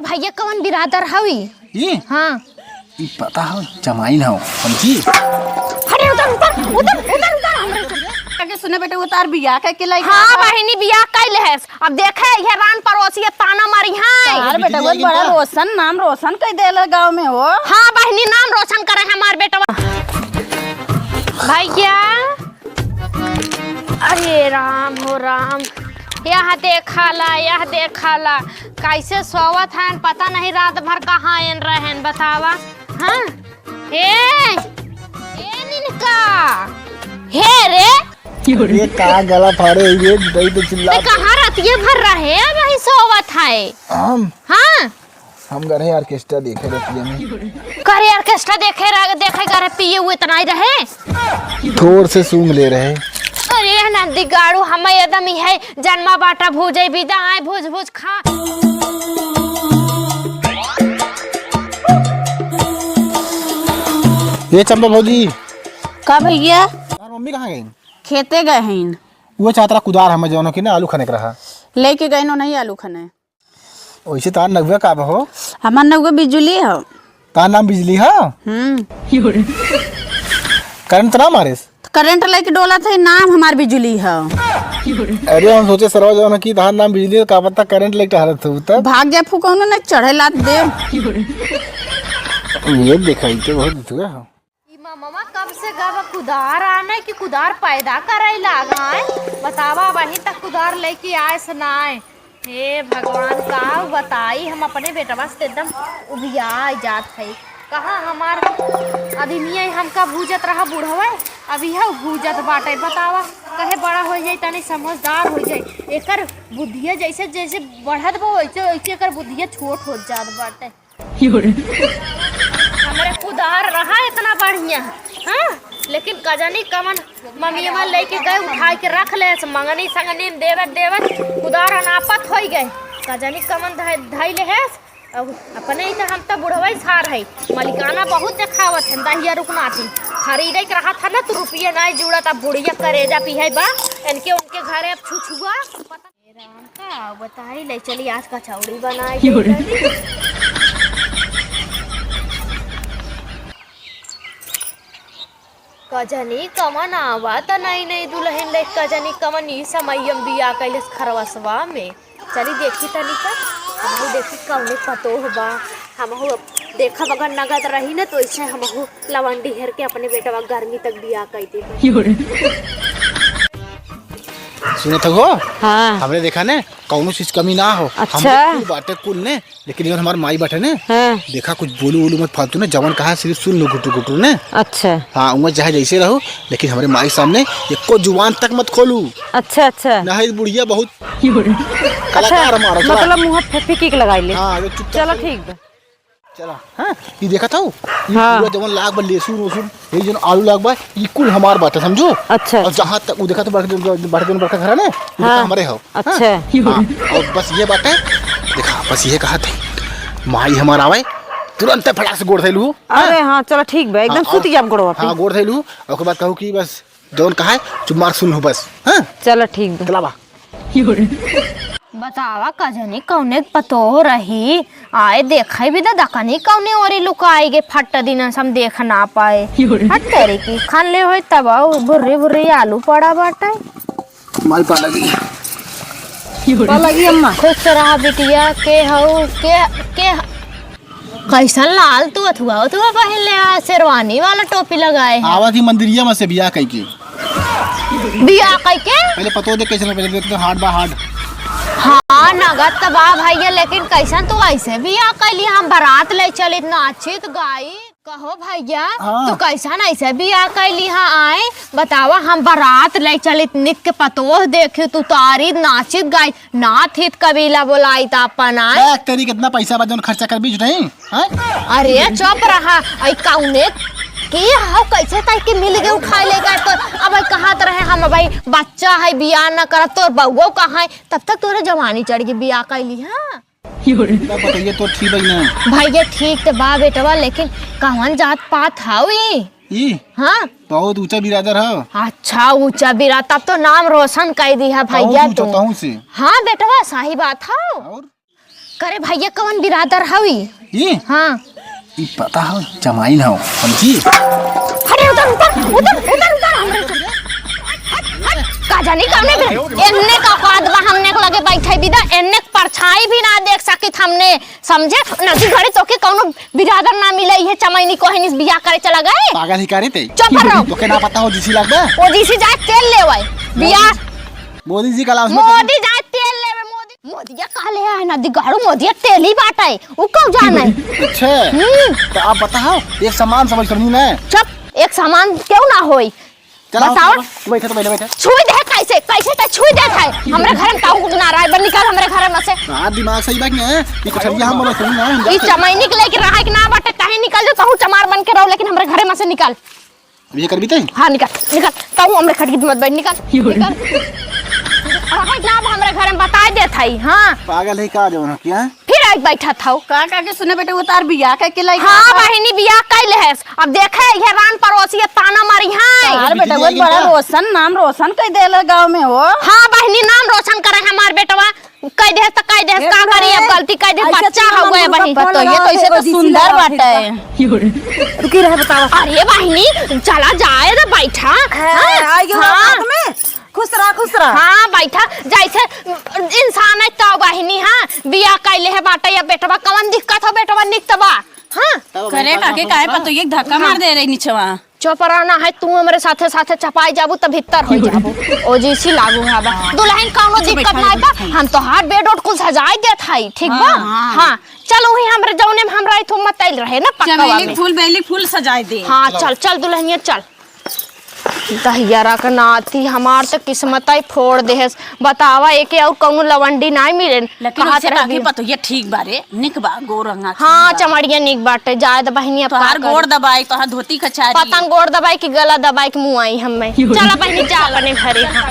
भैया कौन बिरादर हवी? ये हाँ ई पता हो जमाइन हो समझी। अरे उधर उधर उधर उधर उधर के सुने बेटे उतार बिया के लाई। हाँ बहिनी बिया कैले है। अब देखे ये रान पड़ोसी ताना मारी है। यार बेटा बहुत बड़ा रोशन नाम रोशन कह देला गांव में हो। हाँ बहिनी नाम रोशन करे हमार बेटा भैया। अरे राम हो राम, यह देखा ला कैसे सोवत है पता नहीं रात भर कहाँ एन रहन बतावा। हाँ ए निनका हे रे ये का गला फाड़े ये दई तो चिल्ला कहाँ रतिये भर रहे वही सोवत है। हम गए हैं ऑर्केस्ट्रा देखे रतिये में। करे ऑर्केस्ट्रा देखे करे पिए हुए इतना ही रहे थोड़ से सूंघ ले रहे। अरे नंदी गाड़ू हम एकदम ही है जन्मा बाटा भूजे बिदा आए भूज भूज खा। ये चंपा भौजी का भैया मम्मी कहाँ गई? खेते गए हैं। वो चाहता कुदार हमें जौनों की ना आलू खाने का रहा लेके गए नो नहीं आलू खाने। वैसे तार नगवे का हो हमार नगवे बिजली हो। तार नाम बिजली हो। करंट ना मारे करंट लेके डोला था नाम हमार बिजली हो। अरे हम सोचे सरवा जौन की तार नाम बिजली का पता करंट लेके हालत हो तब भाग जा फुकौनो ना चढ़े लात दे। ये दिखाई तो बहुत दुआ हो। मामा कब से गब कुदार आने की कुदार पैदा करे लागा है बतावा वही तक कुदार लेके आए सुनाए। हे भगवान का बताई हम अपने बेटवा से एकदम उबिया जात है। कहाँ हमार आदमी हमका भूजत रहा बूढ़वा अभी है भूजत बाटे बतावा कहे बड़ा हो जाए तनी समझदार हो जाए। एकर बुद्धिया जैसे जैसे बढ़त बा वैसे वैसे एकर बुद्धिया छोट हो जात बाटे। हमारे कुदार रहा इतना बढ़िया हाँ लेकिन कजनी कमन मम्मी लेके गए उठा के रख ले मंगनी संगनी देवत कुदार अनापत हो गए कजनी कमन धैले है। अपने ही हम तो बुढ़वा सार है मलिकाना बहुत देखावत है दहिया रुकना थी खरीदे के रहा था ना तो रुपये नहीं जुड़ा था बुढ़िया करेजा पी बा इनके उनके घरे अब छुआ राम का बताई ले चली आज कचौड़ी बनाई। कजनी कमन आवा त नहीं दुल्हन ले कजनी कमन ई समय बिया कैलस खरवसवा में चली देखी तनी का हमहू देखी कौने पतो बा हमहू देखा अगर नगद रही ना तो ऐसे हमहू लवंडी हेर के अपने बेटवा गर्मी तक बिया कई दे। सुने तो हो हाँ हमने देखा ने कौनो चीज कमी ना हो। अच्छा हम बाटे कुल ने लेकिन ये हमारे माई बैठे ने हाँ। देखा कुछ बोलू बोलू मत फालतू ने जवन कहा सिर्फ सुन लो गुटू गुटू ने। अच्छा हाँ उम्र चाहे जैसे रहो लेकिन हमारे माई सामने एको जुबान तक मत खोलू। अच्छा अच्छा ना है बुढ़िया बहुत कलाकार हमारा मतलब मुँह फेफी लगाई ले। हाँ चलो ठीक बा चला हाँ ये देखा था हाँ। पूरा जवन लाग बा लहसुन वसुन ये जन आलू लाग बा ये कुल हमार बात है समझो। अच्छा और जहाँ तक वो देखा तो बड़का घर है ना हाँ। हमारे हो। अच्छा हाँ। और बस ये बात है देखा बस ये कहा था माई हमारा आवे तुरंत फटाक से गोड़ थैलू। अरे हाँ चलो ठीक बा एकदम सूती जाम गोड़वा पे। हाँ गोड़ थैलू और उसके बाद कहूँ कि बस जौन कहा है चुप मार सुन हो बस। हाँ चलो ठीक बा चला बा बतावा कजनी कौने पतो रही आए देखा भी दा दकनी कौने और लुकाई गे फट दिन हम देख ना पाए हट तेरे की खान ले होय तब भुर्री भुर्री आलू पड़ा बाटे माई पा लगी अम्मा खुश रहा बिटिया के हो के कैसन लाल तू अथुआ पहन ले शेरवानी वाला टोपी लगाए है। आवा थी मंदिरिया में से बिया कई के बिया कई के पहले पतो दे कैसे पहले देखते हार्ड बा हार्ड। हाँ नगद तबा भैया लेकिन कैसन तू ऐसे बिया कैली हम बारात ले चली नाचित गाई कहो भैया हाँ। तू कैसन ऐसे बिया कैली हाँ आए बतावा हम बारात ले चली निक के पतोह देखी तू तारी नाचित गाई नाथ हित कबीला बोलाई था अपन आए तेरी कितना पैसा बा जौन खर्चा कर बीच नहीं। अरे चुप रहा आई कौने की हाउ कैसे तय के मिल गए उठा ले गए तो अब कहा रहे हम भाई बच्चा है बिया न कर तोर बउओ कहाँ है तब तक तोरे जवानी चढ़ गई बिया कैली। हाँ बताइए तो ठीक है ना भैया ठीक तो बा बेटवा लेकिन कौन जात पात हावी ई हाँ बहुत ऊंचा बिरादर है। अच्छा ऊंचा बिरा तब तो नाम रोशन कर दी है भैया तो से हाँ बेटवा सही बात है। और करे भैया कवन बिरादर हवी? ये हाँ ई पता हो जमाइन हो समझी। अरे उधर उधर उधर उधर उधर हमरे का जानी कामने एन्ने का बाद बा हमने को लगे बैठे बिदा एन्ने परछाई भी ना देख सकित हमने समझे नदी घरे तो के कोनो बिरादर ना मिले है चमैनी कोहनी बियाह करे चला गए। पागल ही करे ते चुप रहो। तो के ना पता हो जीसी लगबे ओ जीसी जाए तेल लेवे बियाह मोदी जी का लाभ मोदी जाए तेल लेवे मोदी काले है नदी गाड़ू मोदी तेल ही बाटा है उ कब जाना है। अच्छा तो आप बताओ एक सामान समझ करनी ना। चुप एक सामान क्यों ना होई बताओ। बैठे तो बैठे छुई दे कैसे कैसे त छुई दे है हमरे घर में ताऊ ना रहा है निकाल हमरे घर में से। हां दिमाग सही बात है ये कठरिया हम बोलो सुनी ना ई चमैनी के लेके रहा कि ना बाटे काहे निकल जो ताऊ चमार बन के रहो लेकिन हमरे घर में से निकाल। ये कर भी ते हां निकाल निकाल ताऊ हमरे खटकी मत बैठ निकाल निकाल रहा ना हमरे घर में बता दे थई। हां पागल है का जो ना क्या फिर एक बैठा था का के सुने बेटे उतार बियाह के लाई। हां बहिनी बियाह कैले है अब देखे ये रान पड़ोसी ताना मारी है। यार बेटा वो बड़ा रोशन नाम रोशन कह देला गांव में हो। हां बहिनी नाम रोशन करे हमार बेटवा कह दे त कह दे का करी अब गलती कह दे बच्चा हो गए बहिनी तो ये तो इसे तो सुंदर बाटे रुकी रहे बताओ। अरे बहिनी चला जाए रे बैठा। हां में खुश रहा। हां बैठा जैसे इंसान है तो बहिनी। हां बियाह कैले है बाटा या बेटवा कवन दिक्कत हो बेटवा निकतबा। हां करे काके काहे पतो एक धक्का मार दे रही नीचवा चौपराना है तू हमरे साथे साथे चपाई जाबू त भीतर हो जाबू ओ जैसी लागू हवा दुल्हन कोनो दिक्कत ना बा हम तो हाथ बेड उठ कुल सजाई देत हई ठीक बा। हां चलो ही हमरे जौने में हमरा इथु मतैल रहे ना पक्का में बेली फूल सजाई दे। हां चल चल दुल्हनिया चल दहियारा का नाती हमार तो किस्मत ही फोड़ दे बतावा एके और कौनो लवंडी नहीं मिले लेकिन उसे काके पतो ये ठीक बारे निक बा गोरंगा। हां चमड़िया निक बाटे जाए द बहिनी अब तोहार गोड़ दबाई तोहार धोती कचारी पतंग गोड़ दबाई कि गला दबाई कि मुंह आई हमें चला बहिनी जा अपने घरे। हां